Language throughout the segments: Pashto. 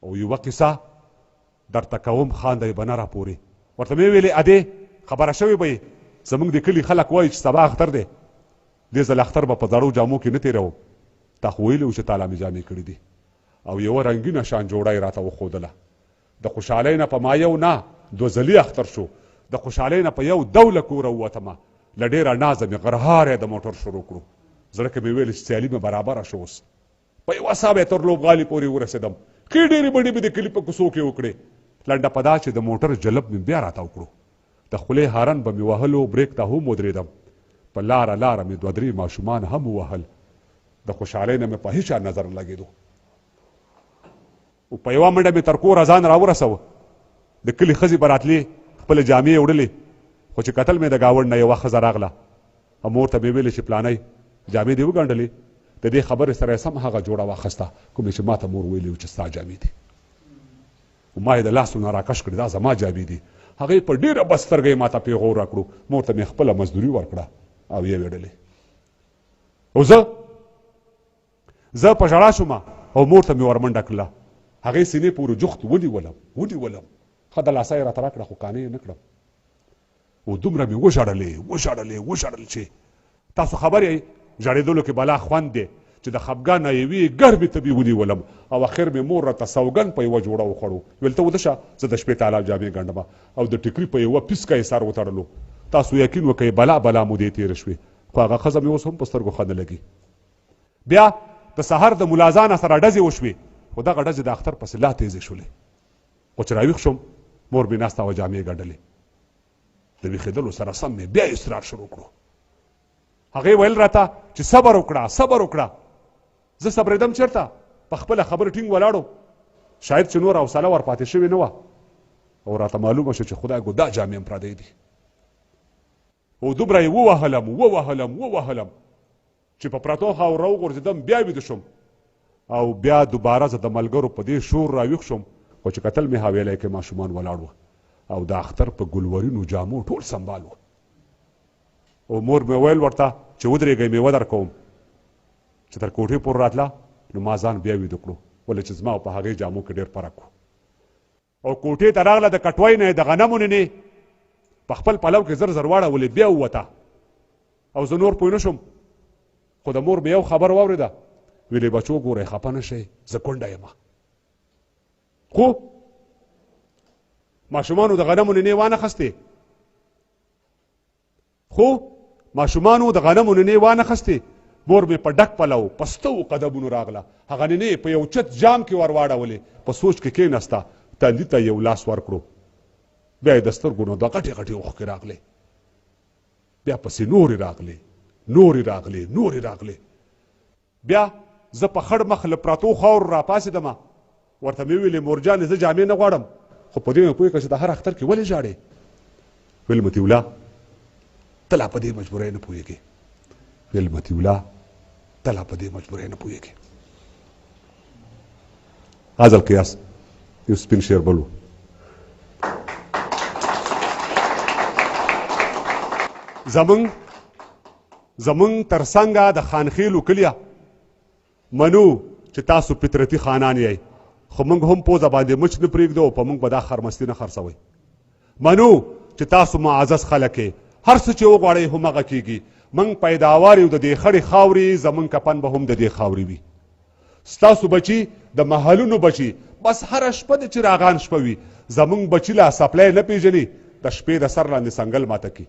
او یوه قصه درته کوم خاندی به نه راپورې ورته مې ویلې ادې خبره شوې به یې زموږ د کلي خلک وایي چې سبا اختر دی دې ځل اختر به په زړو جامو کې نه تېروم تا خو ویلي و چې تاله مې جامې کړي دي او یوه رنګینه شان جوړه یې راته وښودله د خوشحالۍ نه په ما یو نه دوه ځلي اختر شو د خوشحالۍ نه په یو ډوله کوره ووتمه له ډېره نازه مې غرهاری د موټر شروع کړو زړه کې مې ویل چې سیالي مې برابره شو اوس په یوه ساه به یې تر لوبغالي پورې ورسېدم ښې ډېرې بډې مې د کلي په کوڅو کې وکړې لنډه په دا چې د موټر جلب مې بیا راته وکړو د خولې هارن به مې وهلو بریک ته هم ودرېدم په لاره لاره مې دوه درې ماشومان هم ووهل د خوشحالۍ نه مې په هېچا نظر نه لګېدو او په یوه منډه مې تر کوره ځان راورسوه د کلي ښځې به راتلې خپلې جامې یې وړلې خو چې کتل مې د ګاونډ نه یوه ښځه راغله او مور ته مې ویلې چې پلانی جامې دې وګنډلې د دې خبرې سره یې سم هغه جوړه واخیسته کومې چې ما ته مور ویلي و چې ستا جامې دي ما یې د لاسو نه راکش کړې دا زما جامې دي هغې په ډېره بسترګه یې ما ته پیغور راکړو مور ته مې خپله مزدوري ورکړه او یې ویډلې او زه په ژړا شوم او مور ته مې ورمنډه کړله هغې سینې پورې جوخت ونیولم ښه د لاسه یې راته راکړه خو قانع یې نه کړم او دومره مې وژړل چې تاسو خبر یې ژړېدلو کې بلا خوند دی چې د خفګان نه یوې ګرمې تبې ونیولم او اخر مې مور راته سوګند په یوه جوړه وخوړو ویل ته وده شه زه د شپې تالا جامې ګنډم او د ټیکري په یوه پیسکه یې سر وتړلو تاسو یقین وکئ بلا مودې تېره شوې خو هغه ښځه مې اوس هم په سترګو ښه نه لګي بیا د سهار د ملازانه سره ډزې وشوې خو دغه ډزې د اختر پسې لا تیزې شولې خو چې راویښ شوم مور مې ناسته وه جامې ګنډلې د ویښېدلو سره سم مې بیا اصرار شروع کړو هغې ویل راته چې صبر وکړه زه صبرېدم چېرته په خپله خبره ټینګ ولاړو شاید چې نور حوصله ورپاتې شوې نه وه او راته معلومه شو چې خدای ګو دا جامې هم پردی دي او دومره یې ووهلم چې په پرتو خاورو راوغورځېدم بیا ویده شوم او بیا دوباره زه د ملګرو په دې شور راویښ شوم خو چې کتل مې حویلی کې ماشومان ولاړ وه او د اختر په ګلورینو جامو ټول سنبال وه او مور مې ویل ورته چې ودرېږئ میوه در کوم چې تر کوټې پورې راتله نو ما ځان بیا ویده کړو ولې چې زما او په هغې جامو کې ډېر فرق و او کوټې ته راغله د کټوۍ نه یې د غنمو نینې په خپل پلو کې زر واړولې بیا ووته او زه نور پوه نه شوم خو د مور مې یو خبر واورېده ویلې بچو ګورئ خفه نه شئ زه کونډه یم خو ماشومانو د غنمو نینې وانه خستې مور مې په ډک پلو په ستو قدمونو راغله هغه نینې په یو چت جام کې ور واړولې په سوچ کې کېناسته تندي ته یو لاس ورکړو بیا یې د سترګو نه د غټې اوښکې راغلې بیا پسې نورې راغلې بیا زه په خړ مخ له پرتو خاورو راپاڅېدم ورته مې ویلې مورجانې زه جامې نه غواړم خو په دې مې پوه کړه چې د هر اختر کې ولې ژاړې ویل متي الله ته لا په دې مجبورۍ نه پوهېږې هذا القياس یو سپین شعر بل و زمونږ تر څنګه د خانخیلو کلیه منو چې تاسو فطرتي خانان یئ خو موږ هم پوزه باندې مچ نه پرېږدو او په موږ به دا خرمستي نه خرڅوئ منو چې تاسو معزز خلک یې هر څه چې وغواړئ همغه کیږي موږ پیداوار یو د دې خړې خاورې زموږ کفن به هم د دې خاورې وي ستاسو بچي د محلونو بچي بس هره شپه د چراغان شپه وي زموږ بچي لا سپلی نه پیژني د شپې د سر لاندې سنګل ماته کي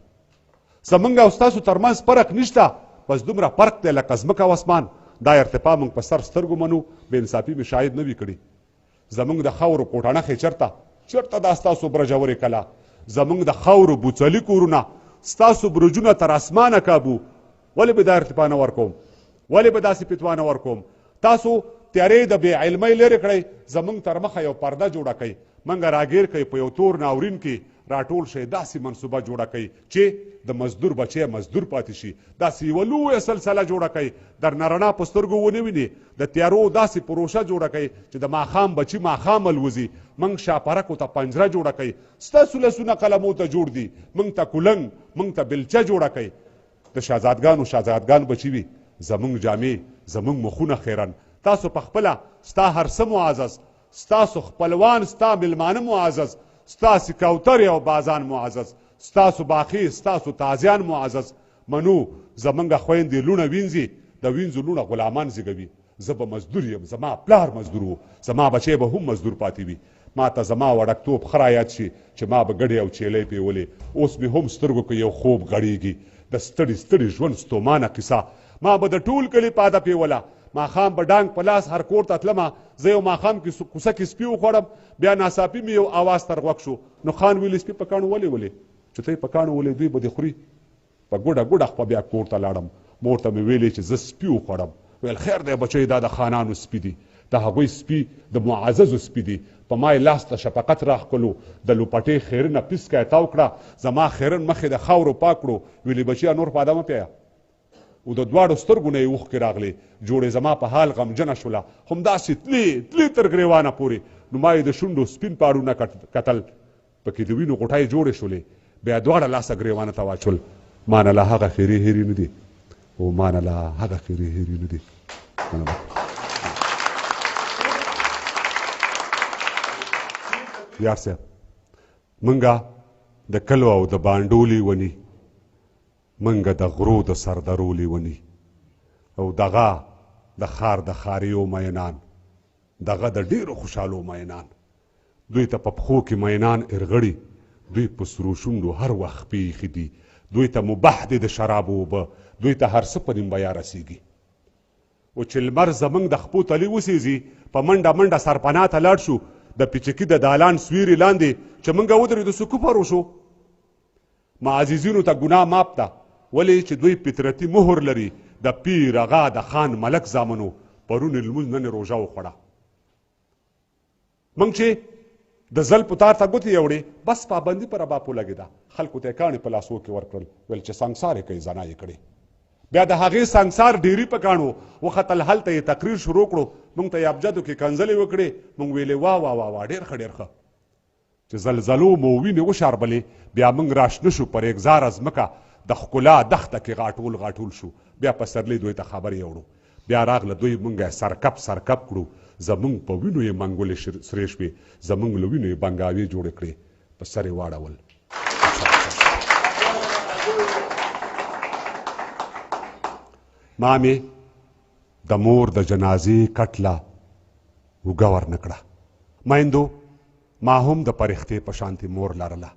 زموږ او ستاسو ترمنځ فرق نشته بس دومره فرق دی لکه ځمکه او اسمان دا ارتفاع موږ په سر سترګو منو بې انصافي مې شاید نه وي کړي زموږ د خاورو کوټڼخې چېرته دا ستاسو برجورې کلا زموږ د خاورو بوڅلي کورونه ستاسو برجونه تر اسمانه کابو ولې به دا ارتفاع نه ورکوم ولې به داسې فتوا نه ورکوم تاسو تیارې د بې علمۍ لرې کړئ زموږ تر مخه یو پرده جوړه کوئ موږ راګیر کوئ په یو تور ناورین کې راټول شئ داسې منصوبه جوړه کوئ چې د مزدور بچی مزدور پاتې شي داسې یوه لویه سلسله جوړه کوئ درنه رڼا په سترګو ونه ویني د تیارو داسې پروشه جوړه کوئ چې د ماښام بچي ماښام الوځي موږ شاپرکو ته پنجره جوړه کوئ ستاسو لسونه قلمو ته جوړ دي موږ ته کولنګ موږ ته بلچه جوړه کوئ د شهزادګانو بچي وي زموږ جامې زموږ مخونه خیرن تاسو په خپله ستا هر څه معزز ستاسو خپلوان ستا میلمانه معزز ستاسې کوترې او بازان معزز ستاسو باخي ستاسو تازیان معزز منو زمونږ خویندې لوڼه وینځي د وینځو لوڼه غلامان زیږوي زه به مزدور یم زما پلار مزدور و زما بچی به هم مزدور پاتې وي ما ته زما وړکتوب ښه رایاد شي چې ما به ګډې او چیلۍ پیولې اوس مې هم سترګو کې یو خوب غړېږي د ستړي ستړي ژوند ستومانه قصه ما به د ټول کلي پاده پیوله ماښام به ډانګ په لاس هر کور ته تلمه زه یو ماښام کې کوڅه کې سپي وخوړم بیا ناڅاپي مې یو اواز تر غوږ شو نو خان ویلې سپي په کاڼو ولې چې ته یې په کاڼو ولې دوی به دې خوري په ګوډه ګوډه خپه بیا کور ته لاړم مور ته مې ویلې چې زه سپي وخوړم ویل خیر دی بچی دا د خانانو سپي دي د هغوی سپي د معززو سپي دي په ما یې لاس ته شفقت راښکلو د لوپټې خیرنه پیسکه یې تاو کړه زما خیرن مخې د خاورو پاک کړو ویلې بچیه نور پاده مه پیایه او د دواړو سترګو نه یې اوښکې راغلې جوړې زما په حال غمجنه شوله همداسې تلې تر ګریوانه پورې نو ما یې د شونډو سپین پاړونه کتل پکې د وینو غوټۍ جوړې شولې بیا دواړه لاسه ګریوانه ته واچول ما نه له هغه خیرې هیرې نه دي او ما نه له هغه خیرې هیرې نه دي یار صاحب منګه د کلو او د بانډولې ونی منګه د غرو د سردرولې ونی او دغه د ښار د ښاریو مینان دغه د ډیرو خوشحالو مینان دوی ته په پښو کې مینان ارغړي دوی په سرو شونډو هر وخت پیښې دي دوی ته مباح دي د شرابو اوبه دوی ته هر څه په نیم بیا رسیږي او چې لمر زموږ د خپو تلي وسیږي په منډه منډه سرپناه ته لاړ شو د پیچکي د دالان سویرې لاندې چې موږ ودرېدو سو کفر وشو معززینو ته ګناه ماپ ده ولې چې دوی فطرتي مهر لري د پیر اغا د خان ملک زامنو پرون لمونځ نن روژه وخوړه موږ چې د زل پتار ته ګوتې یوړې بس پابندي پر باپو لګېده خلکو ته یې کاڼې په لاسو کې ورکړل ویل چې سنګسار یې کوي زنا یې کړې بیا د هغې سنګسار ډیري په کاڼو وختل هلته یې تقریر شروع کړو موږ ته یې ابجدو کې کنځلې وکړې موږ ویلې وا وا وا وا ډېر ښه ډېر ښه چې زلزلو مو وینې وشاربلې بیا موږ راشنه شو پر اګزاره ځمکه د ښکلا دښته کې غاټول شو بیا پسرلی دوی ته خبر یوړو بیا راغله دوی موږ سرکپ کړو زمونږ په وینو یې منګولې سرې شوې زمونږ له وینو یې بنګاوې جوړې کړې په سر یې واړول ما مې د مور د جنازې کټله اوږه ورنه کړه میندو ما هم د پرښتې په شانتې مور لرله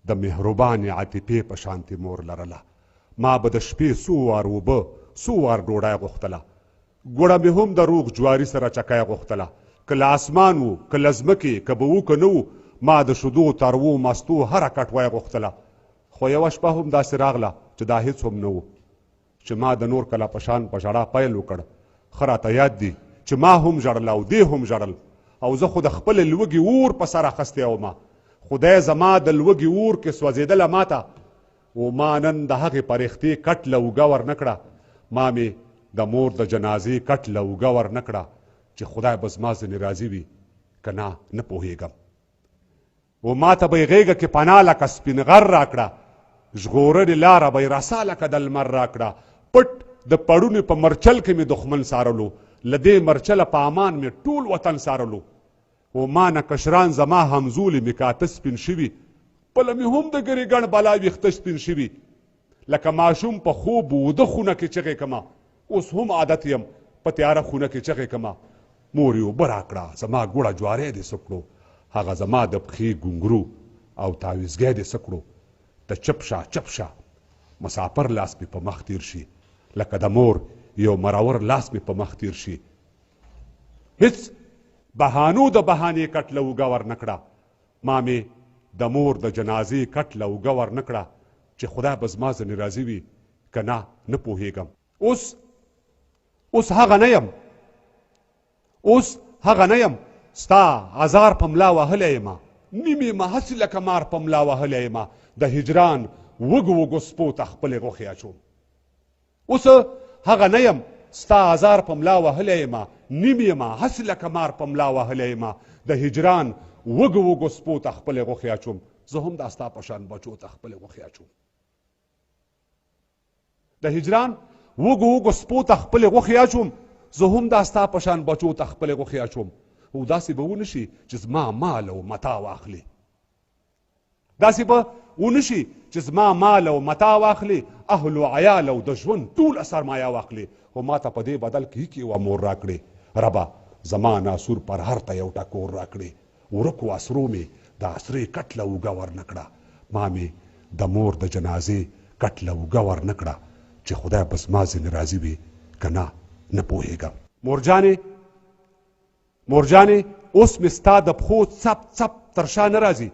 د مهربانې عاطفې په شانتې مور لرله ما به د شپې څو وار اوبه څو وار ډوډۍ غوښتله ګوړه مې هم د روغ جواري سره چکی غوښتله که له اسمان و که له ځمکې که به و که نه و ما د شیدو تروو مستو هره کټوۍ غوښتله خو یوه شپه هم داسې راغله چې دا هېڅ هم نه و چې ما د نور کله په شان په ژړا پیل وکړ ښه راته یاد دي چې ما هم ژړل او دې هم ژړل او زه خو د خپلې لوږې اور په سر اخستی ومه خدای زما د لوږې اور کې سوځېدله ماته و ما نن د هغې پرښتې کټله اوږه ورنه کړه ما مې د مور د جنازې کټله اوږه ورنه کړه چې خدای به زما ځینې راضي وي که نه پوهېږم و ما ته به یې غېږه کې پناه لکه سپین غر راکړه ژغورلې لاره به یې رسا لکه د لمر راکړه پټ د پړونې په مرچل کې مې دښمن سارلو له دې مرچله په امان مې ټول وطن سارلو و ما نه کشران زما همزولې مې کاته سپین شوي پله مې هم د ګریګڼ بلا ویښته سپین شوي لکه ماشوم په خوب وده خونه کې چغې کمه اوس هم عادت یم په تیاره خونه کې چغې کمه مور یې اوبه راکړه زما ګوړه جواری دې څه کړو هغه زما د پښې ګونګرو او تاویزګی دې څه کړو د چپ شه مسافر لاس مې په مخ تیر شي لکه د مور یو مرور لاس مې په مخ تیر شي هیڅ بهانو د بهانې کټله اوږه ورنه کړه ما مې د مور د جنازې کټله اوږه ورنه کړه چې خدای به زما ځینې راضي وي که نه پوهېږم اوس هغه نه یم ستا ازار په ملا وهلی یمه نیم یمه هسې لکه مار په ملا وهلی یمه د هجران وږو سپو ته خپلې غوښې اچوم اوس هغه نه یم ستا ازار په ملا وهلی یمه نیم یمه هسې لکه مار په ملا وهلی یمه د هجران وږو سپو ته خپلې غوښې اچوم زه هم دا ستا په شان بچو ته خپلې غوښې اچوم د هجران وږو سپو ته خپلې غوښې اچوم زه هم دا ستا په شان بچو ته خپلې غوښې اچوم او داسې به ونه شي چې زما مال او متا واخلي، داسې به ونه شي چې زما مال او متا واخلي، اهل و عیال او د ژوند ټوله سرمایه واخلي، خو ما ته په دې بدل کې هیڅ یوه مور راکړې. ربه زما ناسور پر هر ته یو ټکور راکړې، ورکو اسرو مې د اسرې کټله اوږه ورنه کړه، ما مې د مور د جنازې کټله اوږه ورنه کړه چې خدای به زما ځینې راضي وي که نه، نه پوهېږم. مورجانې اوس مې ستا د پښو څپ څپ تر شا نه راځي،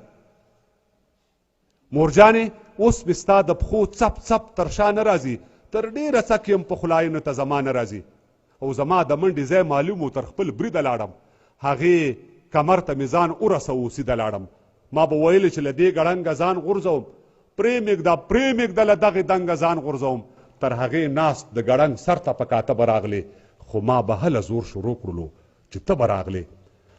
مورجانې اوس مې ستا د پښو څپ څپ تر شا نه راځي، تر ډېره څک یم پخلاینو ته زما نه راځي. او زما د منډې ځای معلوم و، تر خپل بریده لاړم، هغې کمر ته مې ځان ورسوو سیده لاړم. ما به ویلې چې له دې ګړنګه ځان غورځوم، پرېمږده له دغې دنګه ځان غورځوم، تر هغې ناست د ګړنګ سر ته په کاته به راغلې، خو ما به هله زور شروع کړلو چې ته به راغلې،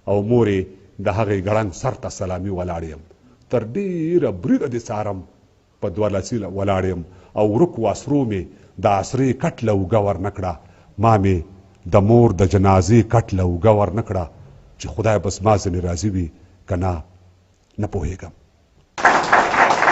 او مورې د هغې ګړنګ سر ته سلامي ولاړ یم، تر ډېره بریده دې څارم، په دوه لاسي ولاړ یم، او ورکو اسرو مې د اسرې کټله اوږه ورنه کړه، ما مې د مور د جنازې کټله اوږه ورنه کړه چې خدای به زما ځینې راضي وي که نه، نه پوهېږم.